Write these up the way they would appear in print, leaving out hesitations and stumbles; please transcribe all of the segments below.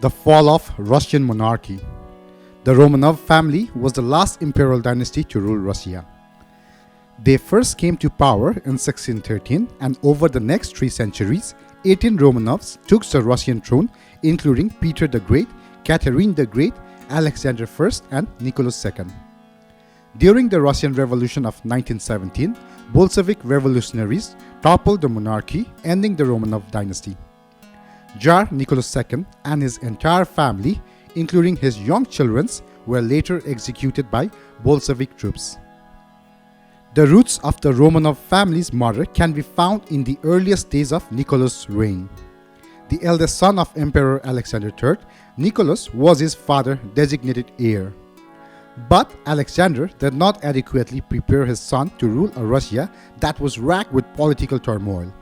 The fall of Russian monarchy. The Romanov family was the last imperial dynasty to rule Russia. They first came to power in 1613, and over the next 3 centuries, 18 Romanovs took the Russian throne, including Peter the Great, Catherine the Great, Alexander I, and Nicholas II. During the Russian Revolution of 1917, Bolshevik revolutionaries toppled the monarchy, ending the Romanov dynasty. Tsar Nicholas II and his entire family, including his young children, were later executed by Bolshevik troops. The roots of the Romanov family's murder can be found in the earliest days of Nicholas' reign. The eldest son of Emperor Alexander III, Nicholas was his father's designated heir. But Alexander did not adequately prepare his son to rule a Russia that was racked with political turmoil.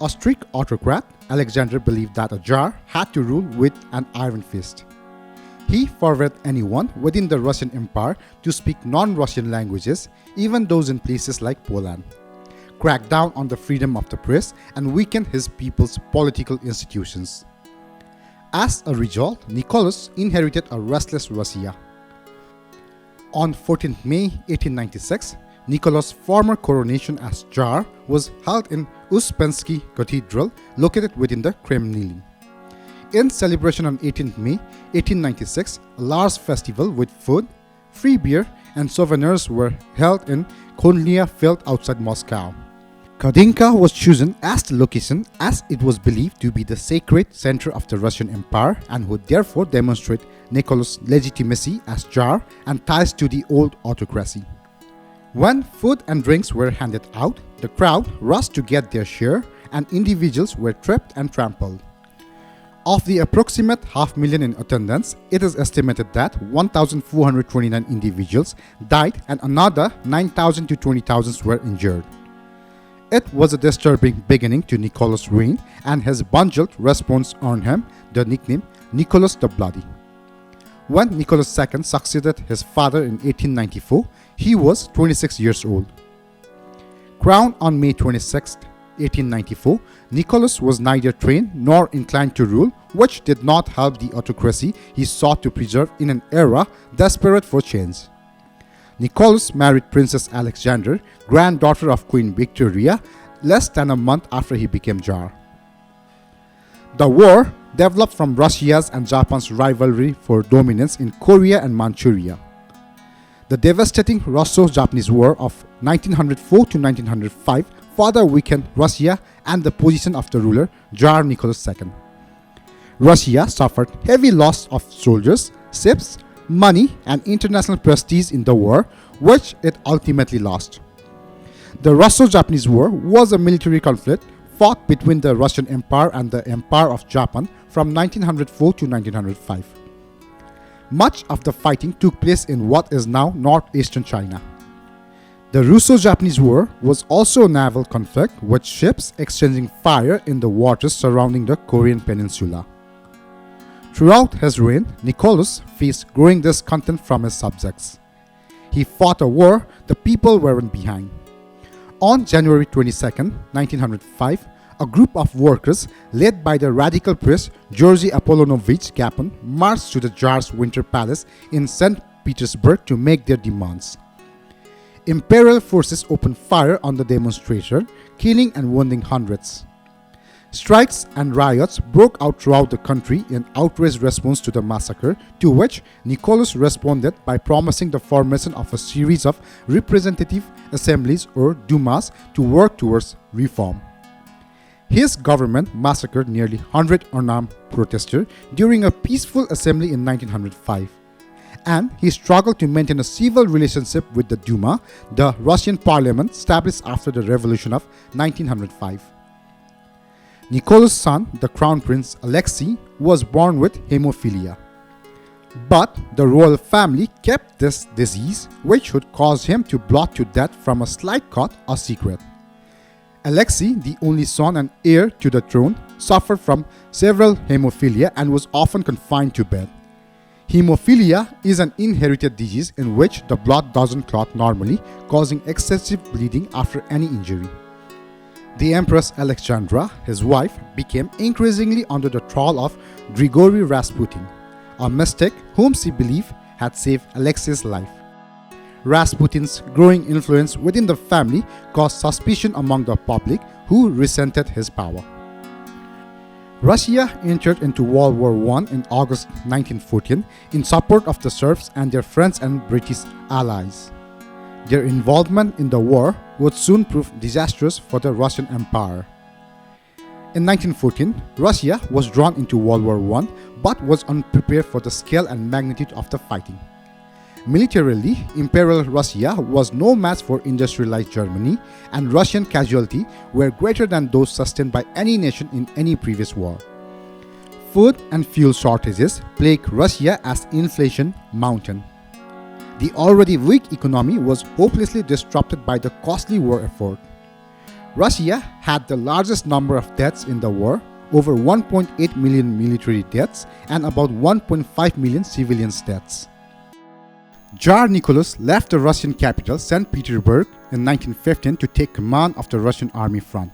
A strict autocrat, Alexander believed that a Tsar had to rule with an iron fist. He forbade anyone within the Russian Empire to speak non-Russian languages, even those in places like Poland, cracked down on the freedom of the press, and weakened his people's political institutions. As a result, Nicholas inherited a restless Russia. On 14 May 1896, Nicholas' former coronation as Tsar was held in Uspensky Cathedral, located within the Kremlin. In celebration on 18 May 1896, a large festival with food, free beer, and souvenirs were held in Konlia Field outside Moscow. Kadinka was chosen as the location as it was believed to be the sacred center of the Russian Empire and would therefore demonstrate Nicholas' legitimacy as Tsar and ties to the old autocracy. When food and drinks were handed out, the crowd rushed to get their share and individuals were tripped and trampled. Of the approximate 500,000 in attendance, it is estimated that 1,429 individuals died and another 9,000 to 20,000 were injured. It was a disturbing beginning to Nicholas' reign, and his bungled response earned him the nickname Nicholas the Bloody. When Nicholas II succeeded his father in 1894, he was 26 years old. Crowned on May 26, 1894, Nicholas was neither trained nor inclined to rule, which did not help the autocracy he sought to preserve in an era desperate for change. Nicholas married Princess Alexander, granddaughter of Queen Victoria, less than a month after he became Tsar. The war developed from Russia's and Japan's rivalry for dominance in Korea and Manchuria. The devastating Russo-Japanese War of 1904 to 1905 further weakened Russia and the position of the ruler, Tsar Nicholas II. Russia suffered heavy loss of soldiers, ships, money, and international prestige in the war, which it ultimately lost. The Russo-Japanese War was a military conflict fought between the Russian Empire and the Empire of Japan from 1904 to 1905. Much of the fighting took place in what is now northeastern China. The Russo-Japanese War was also a naval conflict, with ships exchanging fire in the waters surrounding the Korean peninsula. Throughout his reign, Nicholas faced growing discontent from his subjects. He fought a war the people weren't behind. On January 22, 1905, a group of workers led by the radical priest Georgy Apollonovich Gapon marched to the Tsar's Winter Palace in St. Petersburg to make their demands. Imperial forces opened fire on the demonstrators, killing and wounding hundreds. Strikes and riots broke out throughout the country in outraged response to the massacre, to which Nicholas responded by promising the formation of a series of representative assemblies or dumas to work towards reform. His government massacred nearly 100 unarmed protesters during a peaceful assembly in 1905, and he struggled to maintain a civil relationship with the Duma, the Russian parliament established after the revolution of 1905. Nicholas' son, the Crown Prince Alexei, was born with hemophilia. But the royal family kept this disease, which would cause him to blot to death from a slight cut, a secret. Alexei, the only son and heir to the throne, suffered from severe hemophilia and was often confined to bed. Hemophilia is an inherited disease in which the blood doesn't clot normally, causing excessive bleeding after any injury. The Empress Alexandra, his wife, became increasingly under the thrall of Grigory Rasputin, a mystic whom she believed had saved Alexei's life. Rasputin's growing influence within the family caused suspicion among the public, who resented his power. Russia entered into World War I in August 1914 in support of the Serbs and their friends and British allies. Their involvement in the war would soon prove disastrous for the Russian Empire. In 1914, Russia was drawn into World War I but was unprepared for the scale and magnitude of the fighting. Militarily, Imperial Russia was no match for industrialized Germany, and Russian casualties were greater than those sustained by any nation in any previous war. Food and fuel shortages plagued Russia as inflation mounted. The already weak economy was hopelessly disrupted by the costly war effort. Russia had the largest number of deaths in the war, over 1.8 million military deaths and about 1.5 million civilian deaths. Tsar Nicholas left the Russian capital, St. Petersburg, in 1915 to take command of the Russian army front.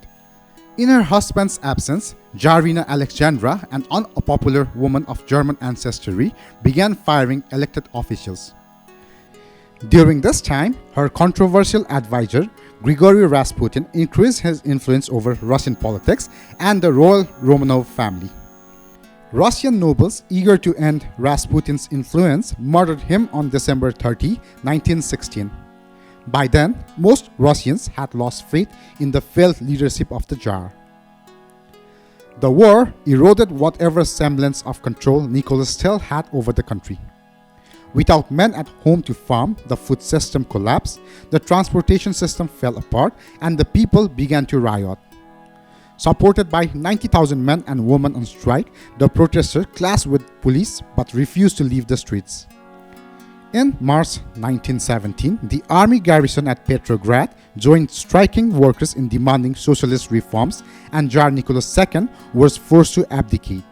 In her husband's absence, Tsarina Alexandra, an unpopular woman of German ancestry, began firing elected officials. During this time, her controversial advisor, Grigory Rasputin, increased his influence over Russian politics and the royal Romanov family. Russian nobles eager to end Rasputin's influence murdered him on December 30, 1916. By then, most Russians had lost faith in the failed leadership of the Tsar. The war eroded whatever semblance of control Nicholas still had over the country. Without men at home to farm, the food system collapsed, the transportation system fell apart, and the people began to riot. Supported by 90,000 men and women on strike, the protesters clashed with police but refused to leave the streets. In March 1917, the army garrison at Petrograd joined striking workers in demanding socialist reforms, and Tsar Nicholas II was forced to abdicate.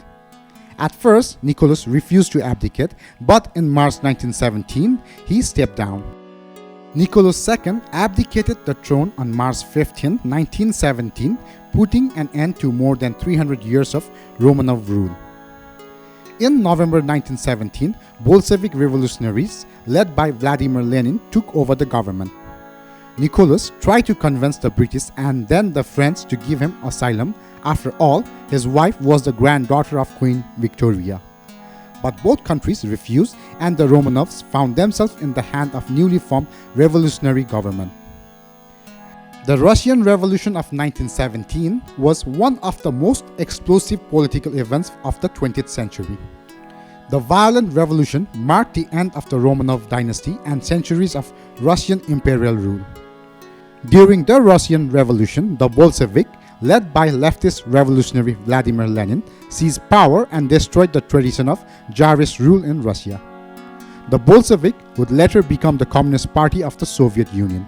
At first, Nicholas refused to abdicate, but in March 1917, he stepped down. Nicholas II abdicated the throne on March 15, 1917, putting an end to more than 300 years of Romanov rule. In November 1917, Bolshevik revolutionaries led by Vladimir Lenin took over the government. Nicholas tried to convince the British and then the French to give him asylum. After all, his wife was the granddaughter of Queen Victoria. But both countries refused, and the Romanovs found themselves in the hand of newly formed revolutionary government. The Russian Revolution of 1917 was one of the most explosive political events of the 20th century. The violent revolution marked the end of the Romanov dynasty and centuries of Russian imperial rule. During the Russian Revolution, the Bolshevik, led by leftist revolutionary Vladimir Lenin, seized power and destroyed the tradition of Tsarist rule in Russia. The Bolshevik would later become the Communist Party of the Soviet Union.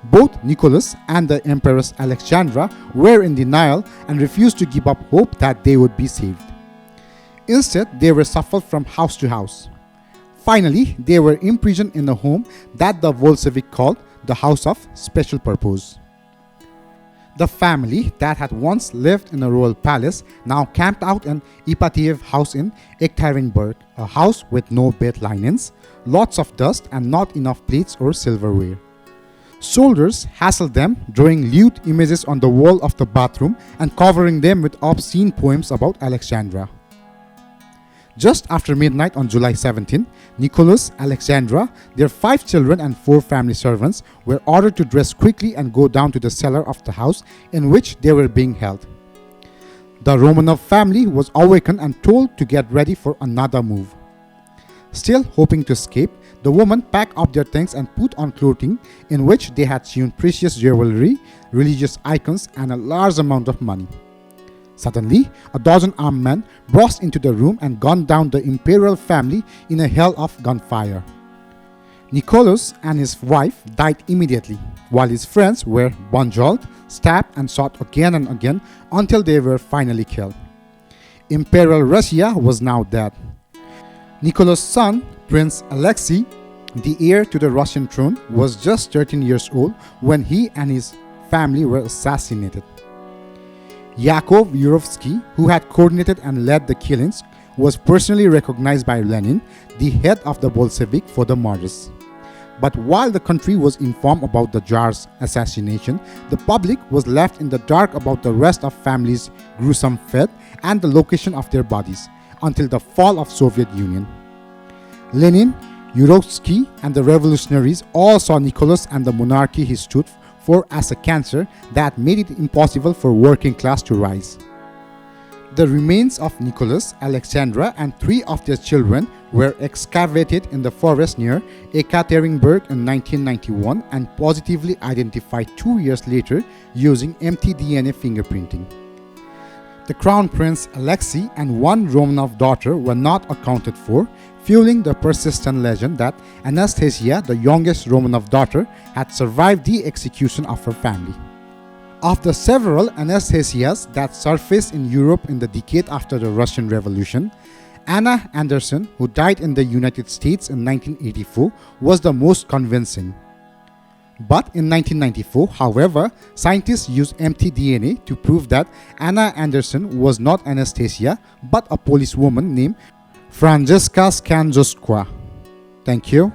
Both Nicholas and the Empress Alexandra were in denial and refused to give up hope that they would be saved. Instead, they were shuffled from house to house. Finally, they were imprisoned in a home that the Bolshevik called the House of Special Purpose. The family that had once lived in a royal palace now camped out an Ipatiev house in Ekaterinburg, a house with no bed linens, lots of dust, and not enough plates or silverware. Soldiers hassled them, drawing lewd images on the wall of the bathroom and covering them with obscene poems about Alexandra. Just after midnight on July 17, Nicholas, Alexandra, their 5 children and 4 family servants were ordered to dress quickly and go down to the cellar of the house in which they were being held. The Romanov family was awakened and told to get ready for another move. Still hoping to escape, the women packed up their things and put on clothing in which they had sewn precious jewelry, religious icons, and a large amount of money. Suddenly, a dozen armed men burst into the room and gunned down the imperial family in a hail of gunfire. Nicholas and his wife died immediately, while his friends were bungled, stabbed, and shot again and again until they were finally killed. Imperial Russia was now dead. Nicholas' son, Prince Alexei, the heir to the Russian throne, was just 13 years old when he and his family were assassinated. Yakov Yurovsky, who had coordinated and led the killings, was personally recognized by Lenin, the head of the Bolshevik, for the murders. But while the country was informed about the Tsar's assassination, the public was left in the dark about the rest of families' gruesome fate and the location of their bodies until the fall of Soviet Union. Lenin, Yurovsky, and the revolutionaries all saw Nicholas and the monarchy he stood for as a cancer that made it impossible for working class to rise. The remains of Nicholas, Alexandra, and 3 of their children were excavated in the forest near Ekaterinburg in 1991 and positively identified 2 years later using mtDNA fingerprinting. The Crown Prince Alexei and 1 Romanov daughter were not accounted for, fueling the persistent legend that Anastasia, the youngest Romanov daughter, had survived the execution of her family. Of the several Anastasias that surfaced in Europe in the decade after the Russian Revolution, Anna Anderson, who died in the United States in 1984, was the most convincing. But in 1994, however, scientists used mtDNA to prove that Anna Anderson was not Anastasia, but a policewoman named Franziska Skanjowska. Thank you.